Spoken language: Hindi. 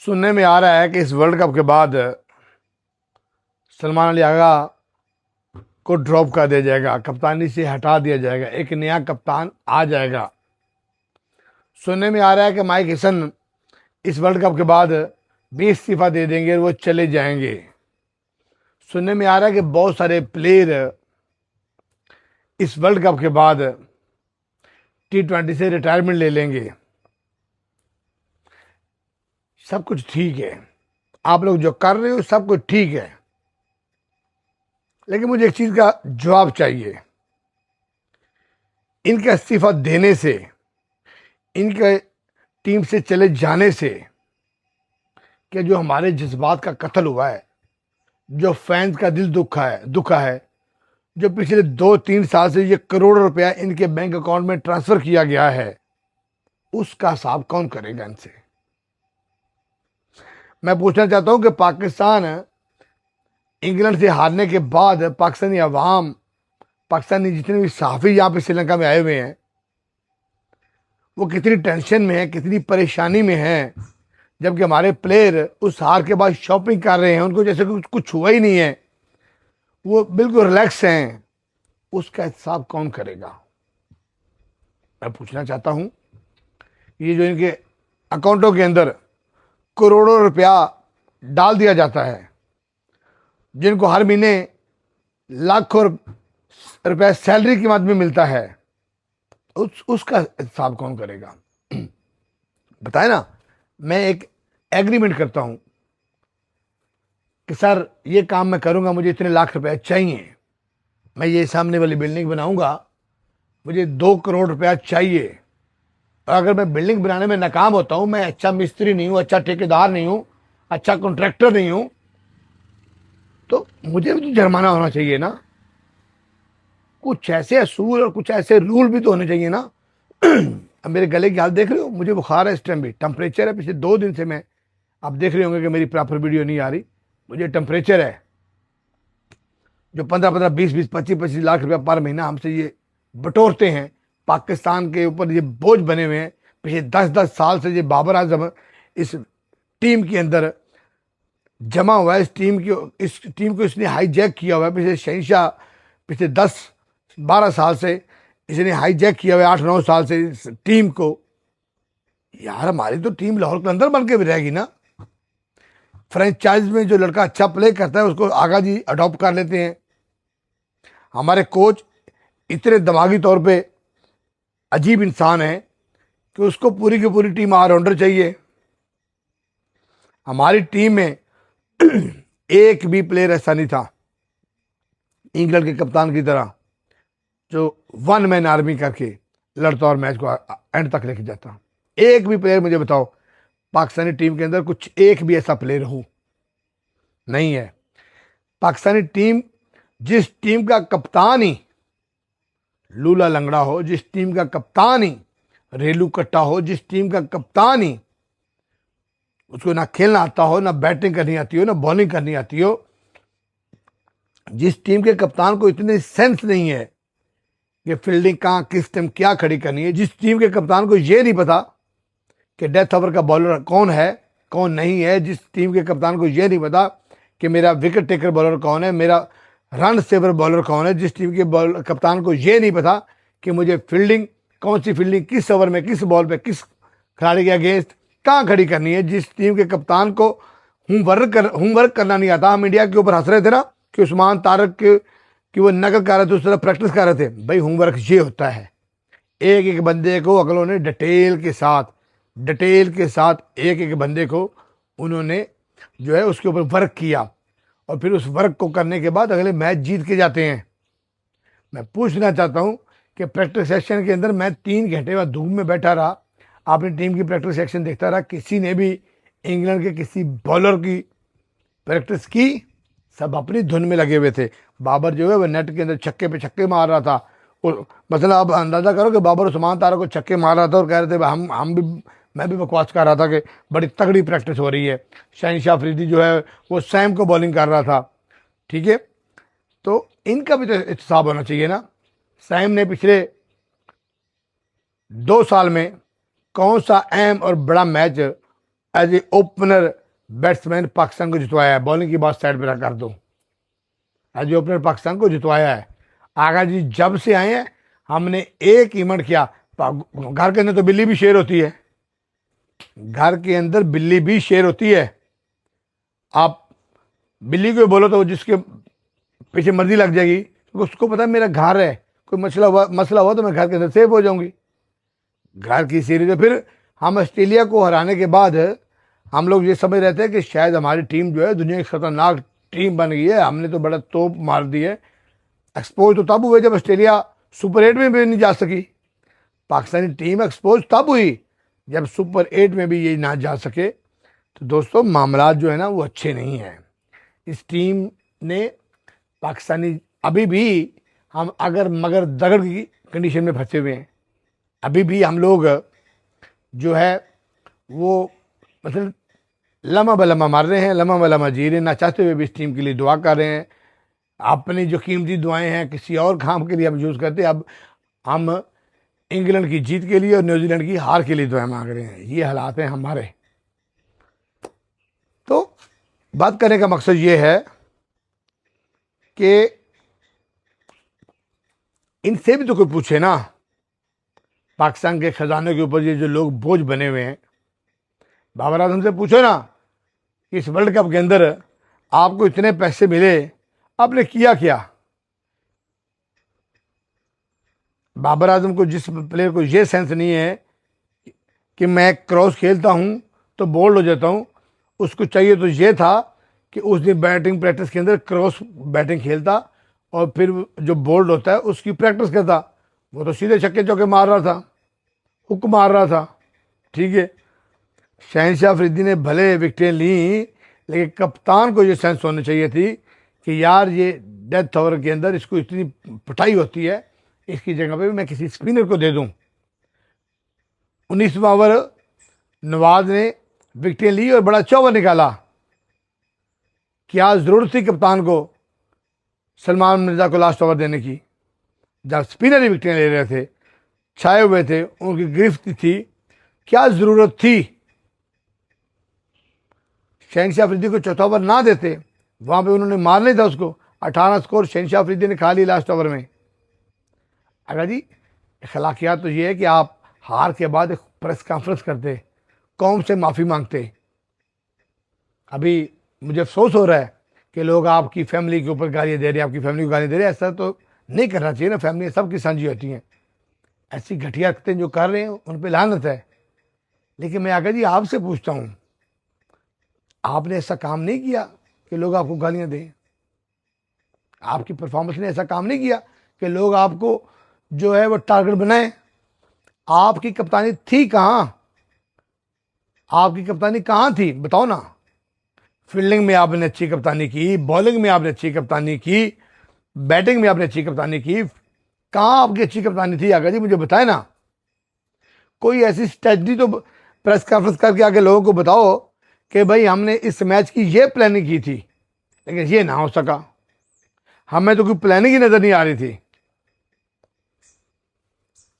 सुनने में आ रहा है कि इस वर्ल्ड कप के बाद सलमान अली आगा को ड्रॉप कर दिया जाएगा, कप्तानी से हटा दिया जाएगा, एक नया कप्तान आ जाएगा। सुनने में आ रहा है कि माइक हेसन इस वर्ल्ड कप के बाद भी इस्तीफा दे देंगे और वो चले जाएंगे। सुनने में आ रहा है कि बहुत सारे प्लेयर इस वर्ल्ड कप के बाद T20 से रिटायरमेंट ले लेंगे। सब कुछ ठीक है, आप लोग जो कर रहे हो सब कुछ ठीक है, लेकिन मुझे एक चीज का जवाब चाहिए। इनके इस्तीफा देने से, इनके टीम से चले जाने से कि जो हमारे जज्बात का कत्ल हुआ है, जो फैंस का दिल दुखा है, जो पिछले 2-3 साल से ये करोड़ों रुपया इनके बैंक अकाउंट में ट्रांसफर किया गया है, उसका हिसाब कौन करेगा इनसे। मैं पूछना चाहता हूं कि पाकिस्तान इंग्लैंड से हारने के बाद पाकिस्तानी अवाम, पाकिस्तानी जितने भी सहाफ़ी यहाँ पे श्रीलंका में आए हुए हैं, वो कितनी टेंशन में है, कितनी परेशानी में है, जबकि हमारे प्लेयर उस हार के बाद शॉपिंग कर रहे हैं, उनको जैसे कुछ हुआ ही नहीं है, वो बिल्कुल रिलैक्स हैं। उसका हिसाब कौन करेगा। मैं पूछना चाहता हूं, ये जो इनके अकाउंटों के अंदर करोड़ों रुपया डाल दिया जाता है, जिनको हर महीने लाखों रुपया सैलरी की मद में मिलता है, उसका हिसाब कौन करेगा। बताए ना, मैं एक एग्रीमेंट करता हूं कि सर ये काम मैं करूंगा, मुझे इतने लाख रुपया चाहिए, मैं ये सामने वाली बिल्डिंग बनाऊंगा, मुझे 2 करोड़ रुपया चाहिए, और अगर मैं बिल्डिंग बनाने में नाकाम होता हूं, मैं अच्छा मिस्त्री नहीं हूं, अच्छा ठेकेदार नहीं हूं, अच्छा कॉन्ट्रैक्टर नहीं हूं, तो मुझे भी तो जुर्माना होना चाहिए ना। कुछ ऐसे असूल और कुछ ऐसे रूल भी तो होने चाहिए ना। अब मेरे गले की हालत देख रहे हो, मुझे बुखार है, इस टाइम भी टेम्परेचर है, पिछले 2 दिन से मैं, आप देख रहे होंगे कि मेरी प्रॉपर वीडियो नहीं आ रही, मुझे टेम्परेचर है। जो 15-15, 20-20, 25-25 लाख रुपया पर महीना हमसे ये बटोरते हैं, पाकिस्तान के ऊपर ये बोझ बने हुए हैं। पिछले 10-10 साल से ये बाबर आजम इस टीम के अंदर जमा हुआ है, इस टीम को इसने हाईजैक किया हुआ है। पिछले शहंशाह, पिछले 10-12 साल से इसने हाईजैक किया हुआ है, 8-9 साल से इस टीम को। यार हमारी तो टीम लाहौर के अंदर बन के भी रहेगी ना। फ्रेंचाइज में जो लड़का अच्छा प्ले करता है उसको आगा जी अडॉप्ट कर लेते हैं। हमारे कोच इतने दिमागी तौर पे अजीब इंसान है कि उसको पूरी की पूरी टीम ऑलराउंडर चाहिए। हमारी टीम में एक भी प्लेयर ऐसा नहीं था इंग्लैंड के कप्तान की तरह जो 1 मैन आर्मी करके लड़ता और मैच को एंड तक लेके जाता। एक भी प्लेयर मुझे बताओ पाकिस्तानी टीम के अंदर कुछ एक भी ऐसा प्लेयर हो, नहीं है। पाकिस्तानी टीम, जिस टीम का कप्तान ही लूला लंगड़ा हो, जिस टीम का कप्तान ही रेलू कट्टा हो, जिस टीम का कप्तान ही उसको ना खेलना आता हो, ना बैटिंग करनी आती हो, ना बॉलिंग करनी आती हो, जिस टीम के कप्तान को इतनी सेंस नहीं है कि फील्डिंग कहाँ किस टाइम क्या खड़ी करनी है, जिस टीम के कप्तान को ये नहीं पता कि डेथ ओवर का बॉलर कौन है कौन नहीं है, जिस टीम के कप्तान को ये नहीं पता कि मेरा विकेट टेकर बॉलर कौन है, मेरा रन सेवर बॉलर कौन है, जिस टीम के कप्तान को ये नहीं पता कि मुझे फील्डिंग, कौन सी फील्डिंग किस ओवर में, किस बॉल पे, किस खिलाड़ी के अगेंस्ट कहाँ खड़ी करनी है, जिस टीम के कप्तान को होमवर्क करना नहीं आता। हम इंडिया के ऊपर हंस रहे थे ना कि उस्मान तारक कि वो नकल कर रहे थे, उस तरह प्रैक्टिस कर रहे थे। भाई होमवर्क ये होता है, एक एक बंदे को अगलों ने डिटेल के साथ एक एक बंदे को उन्होंने जो है उसके ऊपर वर्क किया, और फिर उस वर्क को करने के बाद अगले मैच जीत के जाते हैं। मैं पूछना चाहता हूं कि प्रैक्टिस सेक्शन के अंदर मैं 3 घंटे बाद धूप में बैठा रहा, अपनी टीम की प्रैक्टिस सेक्शन देखता रहा, किसी ने भी इंग्लैंड के किसी बॉलर की प्रैक्टिस की? सब अपनी धुन में लगे हुए थे। बाबर जो है वो नेट के अंदर छक्के पे छक्के मार रहा था, और मतलब आप अंदाजा करो कि बाबर उस्मान तारक को छक्के मार रहा था और कह रहे थे हम भी, मैं भी बकवास कर रहा था कि बड़ी तगड़ी प्रैक्टिस हो रही है। शहनशाह अफरीदी जो है वो सैम को बॉलिंग कर रहा था। ठीक है, तो इनका भी तो हिसाब होना चाहिए ना। सैम ने पिछले 2 साल में कौन सा अहम और बड़ा match as a opener batsman Pakistan को जितवाया है। बॉलिंग की बात साइड पर कर दो, एज ए ओपनर पाकिस्तान को जितवाया है। आगा जी जब से आए हैं हमने एक इवेंट किया। घर के अंदर तो बिल्ली भी शेर होती है, घर के अंदर बिल्ली भी शेर होती है। आप बिल्ली को बोलो तो जिसके पीछे मर्जी लग जाएगी, क्योंकि उसको पता है मेरा घर है, कोई मसला हुआ तो मैं घर के अंदर सेफ हो जाऊंगी। घर की सीरीज है। फिर हम ऑस्ट्रेलिया को हराने के बाद हम लोग ये समझ रहे थे कि शायद हमारी टीम जो है दुनिया की खतरनाक टीम बन गई है, हमने तो बड़ा तोप मार दी है। एक्सपोज तो तब हुए जब ऑस्ट्रेलिया सुपर 8 में भी नहीं जा सकी। पाकिस्तानी टीम एक्सपोज तब हुई जब सुपर 8 में भी ये ना जा सके। तो दोस्तों मामला जो है ना वो अच्छे नहीं हैं। इस टीम ने पाकिस्तानी अभी भी हम अगर मगर दगड़ की कंडीशन में फंसे हुए हैं। अभी भी हम लोग जो है वो मतलब लम्हा बलम्हा मार रहे हैं, लम्हा बलम्हा जी रहे हैं, ना चाहते हुए भी इस टीम के लिए दुआ कर रहे हैं। अपनी जो कीमती दुआएं हैं किसी और काम के लिए हम यूज़ करते हैं। अब हम इंग्लैंड की जीत के लिए और न्यूजीलैंड की हार के लिए दुआएं मांग रहे हैं। ये हालात हैं हमारे। तो बात करने का मकसद ये है कि इनसे भी तो कोई पूछे ना, पाकिस्तान के खजाने के ऊपर ये जो लोग बोझ बने हुए हैं। बाबर आजम से पूछो ना कि इस वर्ल्ड कप के अंदर आपको इतने पैसे मिले, आपने किया क्या। बाबर आजम को, जिस प्लेयर को ये सेंस नहीं है कि मैं क्रॉस खेलता हूं तो बोल्ड हो जाता हूं, उसको चाहिए तो ये था कि उस दिन बैटिंग प्रैक्टिस के अंदर क्रॉस बैटिंग खेलता और फिर जो बोल्ड होता है उसकी प्रैक्टिस करता। वो तो सीधे छक्के चौके मार रहा था, हुक मार रहा था। ठीक है, शहनशाह अफरीदी ने भले विकेटें ली, लेकिन कप्तान को ये सेंस होनी चाहिए थी कि यार ये डेथ ओवर के अंदर इसको इतनी पिटाई होती है, इसकी जगह पे मैं किसी स्पिनर को दे दूं। 19वां ओवर नवाज ने विकेटें ली और बड़ा अच्छा ओवर निकाला। क्या जरूरत थी कप्तान को सलमान मिर्जा को लास्ट ओवर देने की, जब स्पिनर ही विकेटें ले रहे थे, छाए हुए थे, उनकी गिरफ्त थी, क्या जरूरत थी। शहनशाह अफरीदी को चौथा ओवर ना देते, वहां पे उन्होंने मार नहीं था उसको। 18 स्कोर शहनशाह अफरीदी ने खा ली लास्ट ओवर में। अगर जी अखलाकियात तो ये है कि आप हार के बाद एक प्रेस कॉन्फ्रेंस करते, कौम से माफ़ी मांगते। अभी मुझे अफसोस हो रहा है कि लोग आपकी फैमिली के ऊपर गालियाँ दे रहे हैं, आपकी फैमिली को गाली दे रहे हैं। ऐसा तो नहीं करना चाहिए ना, फैमिली सबकी साझी होती हैं। ऐसी घटिया हरकतें जो कर रहे हैं उन पर लानत है। लेकिन मैं आगे जी आपसे पूछता हूँ, आपने ऐसा काम नहीं किया कि लोग आपको गालियाँ दें। आपकी परफॉर्मेंस ने ऐसा काम नहीं किया कि लोग आपको जो है वो टारगेट बनाए। आपकी कप्तानी थी कहाँ, आपकी कप्तानी कहाँ थी बताओ ना। फील्डिंग में आपने अच्छी कप्तानी की, बॉलिंग में आपने अच्छी कप्तानी की, बैटिंग में आपने अच्छी कप्तानी की, कहाँ आपकी अच्छी कप्तानी थी आगा जी मुझे बताए ना। कोई ऐसी स्ट्रेटजी तो प्रेस कॉन्फ्रेंस करके आके लोगों को बताओ कि भाई हमने इस मैच की ये प्लानिंग की थी, लेकिन ये ना हो सका। हमें तो कोई प्लानिंग ही नजर नहीं आ रही थी।